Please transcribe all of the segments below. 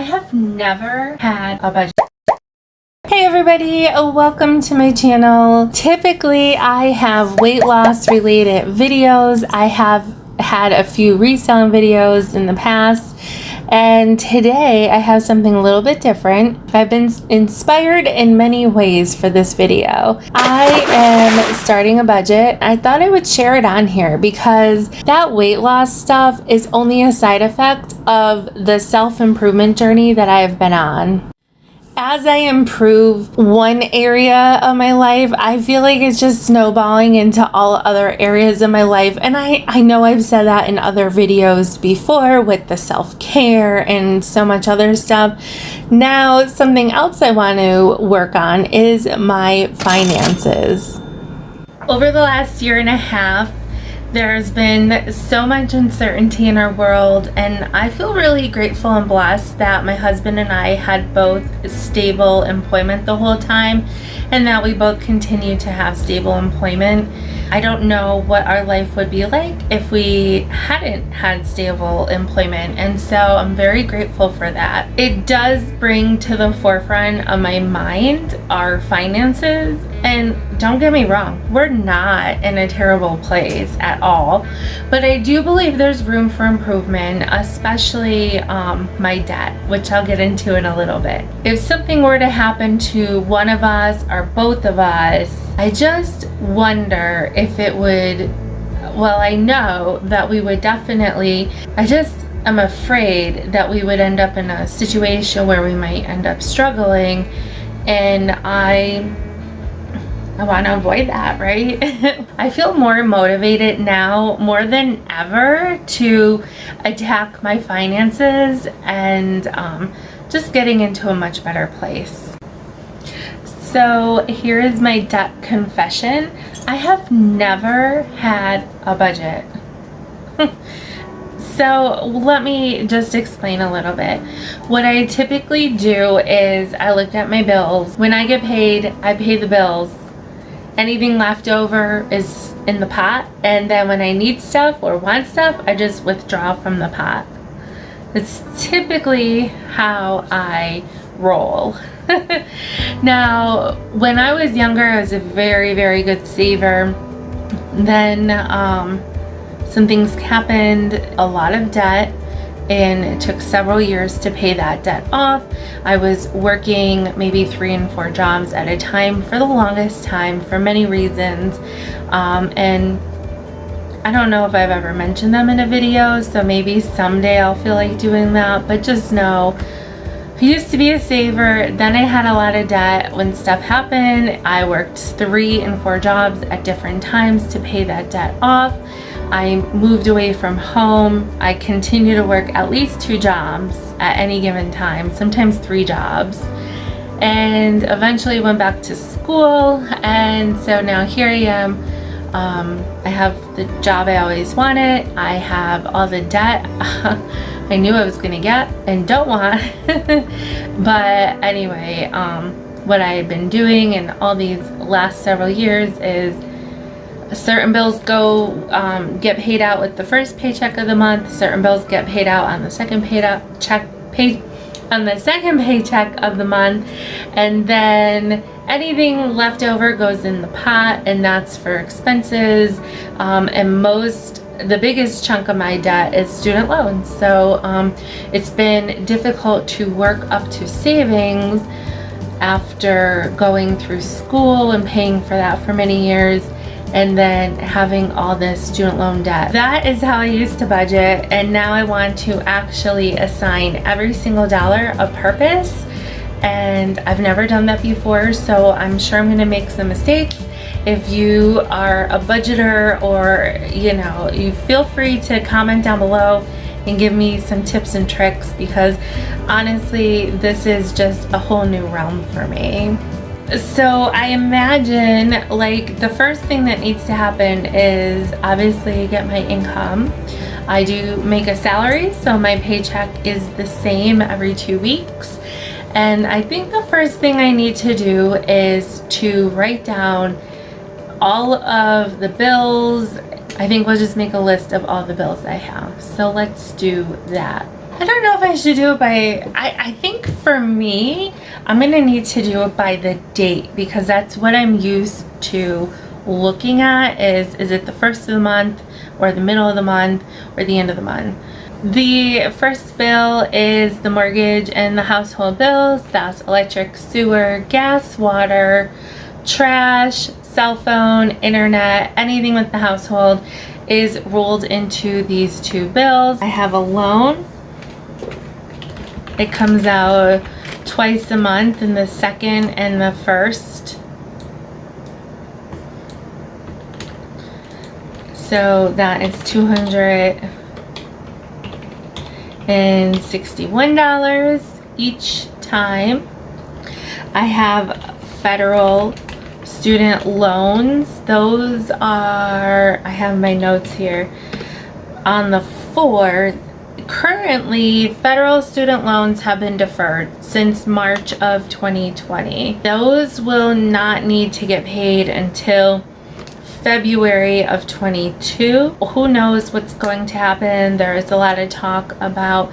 I have never had a budget. Hey everybody, welcome to my channel. Typically I have weight loss related videos. I have had a few reselling videos in the past, and today I have something a little bit different. I've been inspired in many ways for this video. I am starting a budget. I thought I would share it on here because that weight loss stuff is only a side effect of the self-improvement journey that I have been on. As I improve one area of my life, I feel like it's just snowballing into all other areas of my life. And I know I've said that in other videos before with the self-care and so much other stuff. Now, something else I want to work on is my finances. Over the last year and a half, there's been so much uncertainty in our world, and I feel really grateful and blessed that my husband and I had both stable employment the whole time, and that we both continue to have stable employment. I don't know what our life would be like if we hadn't had stable employment, and so I'm very grateful for that. It does bring to the forefront of my mind our finances, and don't get me wrong, we're not in a terrible place at all, but I do believe there's room for improvement, especially my debt, which I'll get into in a little bit. If something were to happen to one of us or both of us, I just wonder if it would, well, I know that we would definitely, I'm afraid that we would end up in a situation where we might end up struggling, and I want to avoid that, right? I feel more motivated now, more than ever, to attack my finances and just getting into a much better place. So here is my debt confession. I have never had a budget. So let me just explain a little bit. What I typically do is I look at my bills. When I get paid, I pay the bills. Anything left over is in the pot, and then when I need stuff or want stuff, I just withdraw from the pot. It's typically how I roll. Now, when I was younger, I was a very, very good saver. Then some things happened, a lot of debt, and it took several years to pay that debt off. I was working maybe 3 and 4 jobs at a time for the longest time for many reasons, and I don't know if I've ever mentioned them in a video, so maybe someday I'll feel like doing that, but just know I used to be a saver. Then I had a lot of debt. When stuff happened, I worked 3 and 4 jobs at different times to pay that debt off. I moved away from home. I continue to work at least 2 jobs at any given time, sometimes 3 jobs, and eventually went back to school, and so now here I am. I have the job I always wanted. I have all the debt I knew I was gonna get and don't want. But anyway, what I had been doing in all these last several years is certain bills get paid out with the first paycheck of the month. Certain bills get paid out on the second paycheck of the month, and then anything left over goes in the pot, and that's for expenses. And the biggest chunk of my debt is student loans. So it's been difficult to work up to savings after going through school and paying for that for many years, and then having all this student loan debt. That is how I used to budget, and now I want to actually assign every single dollar a purpose, and I've never done that before, so I'm sure I'm gonna make some mistakes. If you are a budgeter, or you feel free to comment down below and give me some tips and tricks, because honestly, this is just a whole new realm for me. So I imagine, like, the first thing that needs to happen is obviously get my income. I do make a salary, so my paycheck is the same every 2 weeks. And I think the first thing I need to do is to write down all of the bills. I think we'll just make a list of all the bills I have. So let's do that. I don't know if I should do it by, I think for me, I'm going to need to do it by the date, because that's what I'm used to looking at is it the first of the month or the middle of the month or the end of the month. The first bill is the mortgage and the household bills. That's electric, sewer, gas, water, trash, cell phone, internet, anything with the household is rolled into these two bills. I have a loan. It comes out twice a month, in the second and the first. So that is $261 each time. I have federal student loans. Those are, I have my notes here on the 4th. Currently, federal student loans have been deferred since March of 2020. Those will not need to get paid until February of 22. Who knows what's going to happen? There is a lot of talk about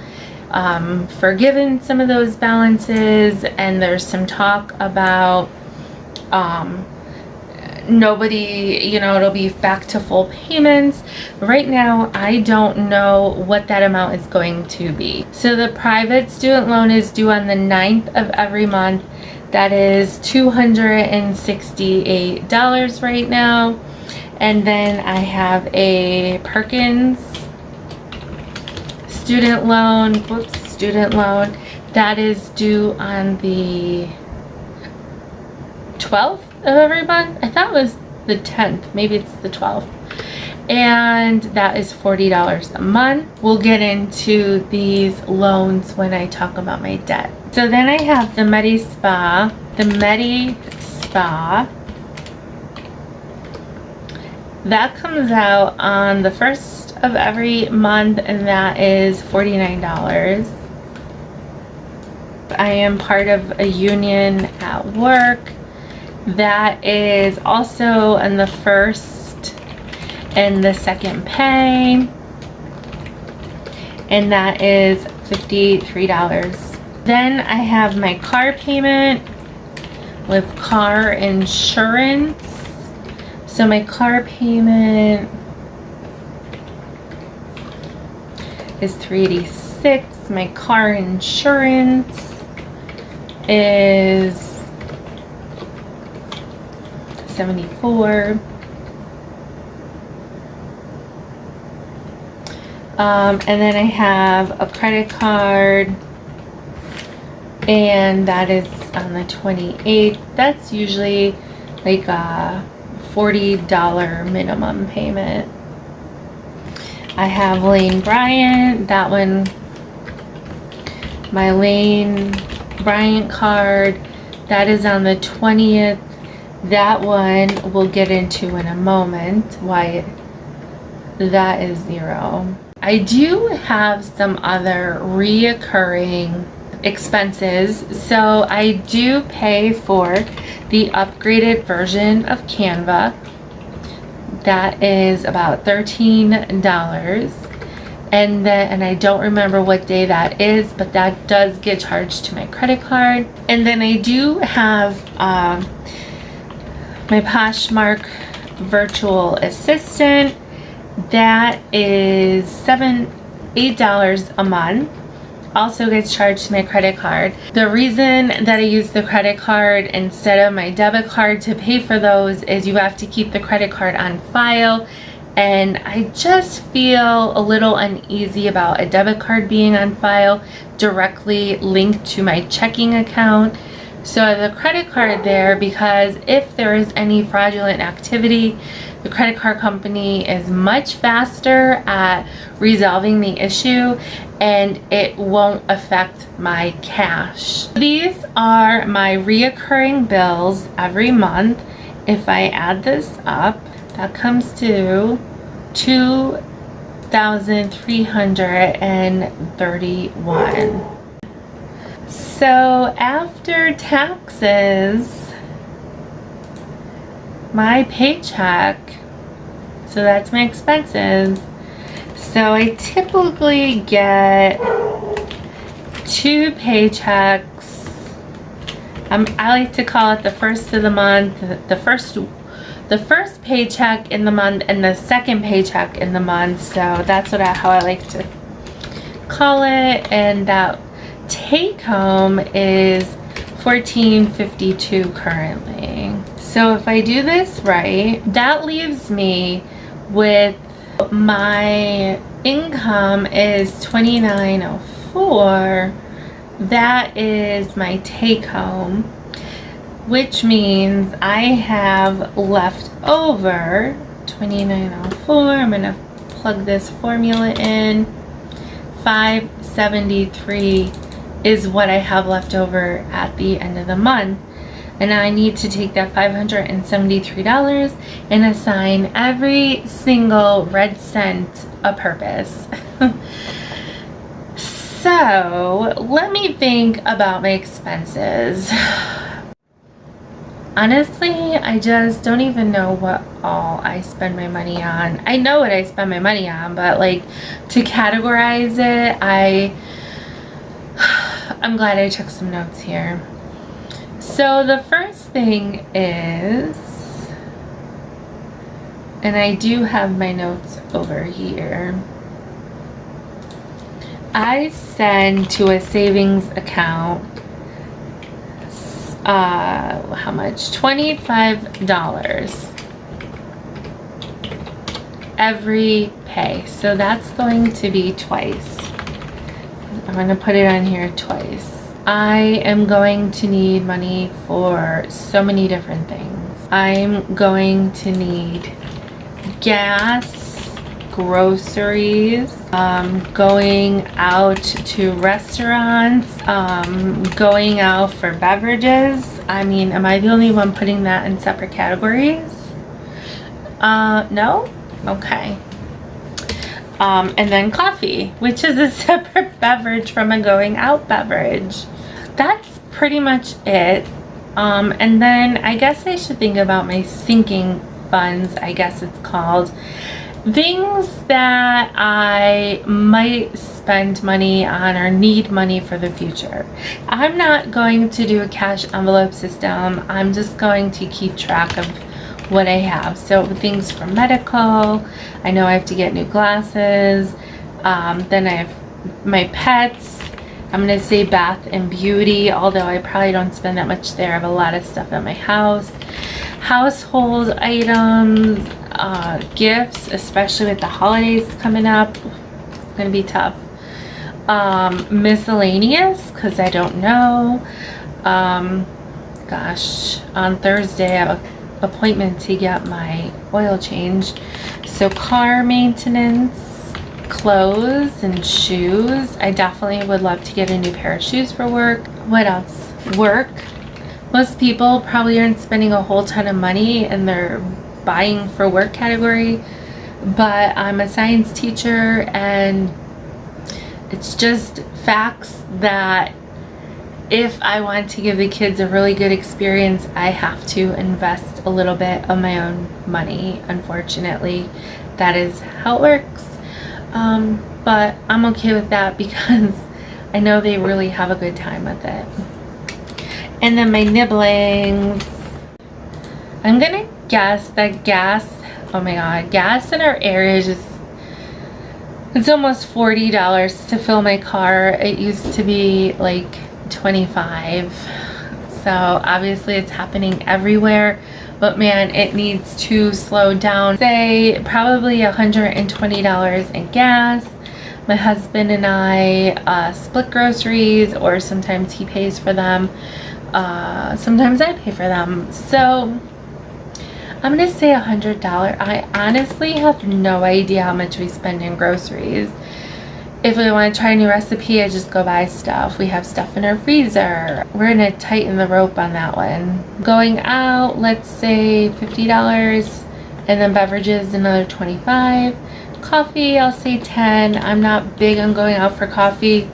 forgiving some of those balances, and there's some talk about nobody, it'll be back to full payments. Right now, I don't know what that amount is going to be. So the private student loan is due on the 9th of every month. That is $268 right now. And then I have a Perkins student loan, that is due on the 12th of every month. I thought it was the 10th, maybe it's the 12th. And that is $40 a month. We'll get into these loans when I talk about my debt. So then I have the Medi-Spa. That comes out on the 1st of every month, and that is $49. I am part of a union at work. That is also on the 1st and the 2nd pay, and that is $53. Then I have my car payment with car insurance. So my car payment is $386. My car insurance is $74. And then I have a credit card, and that is on the 28th. That's usually like a $40 minimum payment. I have Lane Bryant. That one, my Lane Bryant card, that is on the 20th. That one we'll get into in a moment, why that is $0. I do have some other reoccurring expenses. So I do pay for the upgraded version of Canva. That is about $13. And I don't remember what day that is, but that does get charged to my credit card. And then I do have my Poshmark virtual assistant. That is $8 a month. Also gets charged to my credit card. The reason that I use the credit card instead of my debit card to pay for those is you have to keep the credit card on file, and I just feel a little uneasy about a debit card being on file directly linked to my checking account. So I have a credit card there because if there is any fraudulent activity, the credit card company is much faster at resolving the issue, and it won't affect my cash. These are my reoccurring bills every month. If I add this up, that comes to $2,331. So after taxes, my paycheck, so that's my expenses. So I typically get 2 paychecks. I like to call it the first of the month, the first paycheck in the month and the second paycheck in the month. So that's how I like to call it. And that take home is $14.52 currently. So if I do this right, that leaves me with, my income is $29.04. That is my take home, which means I have left over $29.04. I'm gonna plug this formula in. $573 is what I have left over at the end of the month. And I need to take that $573 and assign every single red cent a purpose. So let me think about my expenses. Honestly, I just don't even know what all I spend my money on. I know what I spend my money on, but like to categorize it, I'm glad I took some notes here. So the first thing is, and I do have my notes over here, I send to a savings account, how much? $25 every pay. So that's going to be twice. I'm going to put it on here twice. I am going to need money for so many different things. I'm going to need gas, groceries, going out to restaurants, going out for beverages. I mean, am I the only one putting that in separate categories? No? Okay. And then coffee, which is a separate beverage from a going out beverage. That's pretty much it. And then I guess I should think about my sinking funds, I guess it's called. Things that I might spend money on or need money for the future. I'm not going to do a cash envelope system. I'm just going to keep track of what I have. So things for medical, I know I have to get new glasses. Then I have my pets. I'm gonna say bath and beauty, although I probably don't spend that much there. I have a lot of stuff at my house. Household items, gifts, especially with the holidays coming up. It's gonna be tough. Miscellaneous, because I don't know. Gosh, on Thursday I have an appointment to get my oil change. So car maintenance, clothes and shoes. I definitely would love to get a new pair of shoes for work. What else? Work. Most people probably aren't spending a whole ton of money in their buying for work category, but I'm a science teacher and it's just facts that if I want to give the kids a really good experience, I have to invest a little bit of my own money. Unfortunately, that is how it works. But I'm okay with that because I know they really have a good time with it. And then my nibblings. I'm gonna guess that gas, oh my god, gas in our area is just, it's almost $40 to fill my car. It used to be like $25. So obviously it's happening everywhere, but man, it needs to slow down. Say probably $120 in gas. My husband and I split groceries, or sometimes he pays for them. Sometimes I pay for them. So I'm gonna say $100. I honestly have no idea how much we spend in groceries. If we want to try a new recipe, I just go buy stuff. We have stuff in our freezer. We're gonna tighten the rope on that one. Going out, let's say $50, and then beverages another $25. Coffee, I'll say $10. I'm not big on going out for coffee,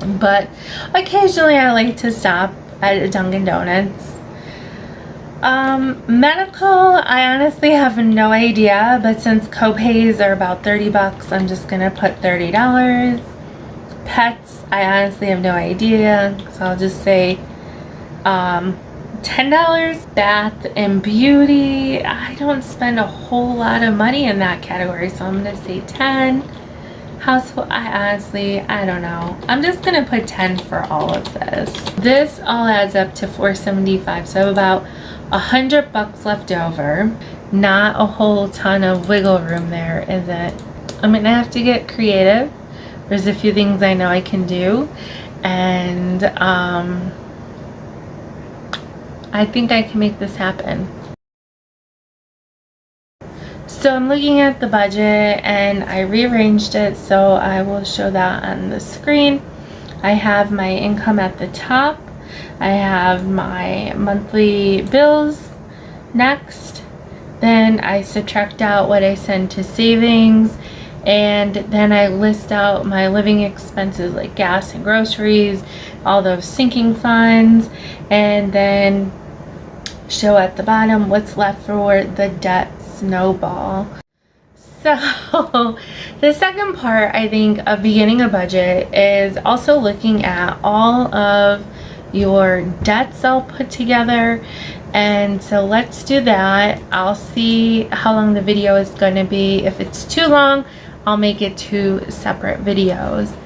but occasionally I like to stop at a Dunkin' Donuts. Medical, I honestly have no idea, but since copays are about $30, I'm just gonna put $30. pets, I honestly have no idea, so I'll just say $10. Bath and beauty, I don't spend a whole lot of money in that category, so I'm gonna say 10. Household, I honestly, I don't know. I'm just gonna put 10 for all of this. This all adds up to $4.75, so about $100 left over. Not a whole ton of wiggle room there, is it? I'm gonna have to get creative. There's a few things I know I can do, and I think I can make this happen. So I'm looking at the budget and I rearranged it, so I will show that on the screen. I have my income at the top. I have my monthly bills next. Then I subtract out what I send to savings, and then I list out my living expenses like gas and groceries, all those sinking funds, and then show at the bottom what's left for the debt snowball. So the second part, I think, of beginning a budget is also looking at all of your debts all put together. And so let's do that. I'll see how long the video is going to be. If it's too long, I'll make it two separate videos.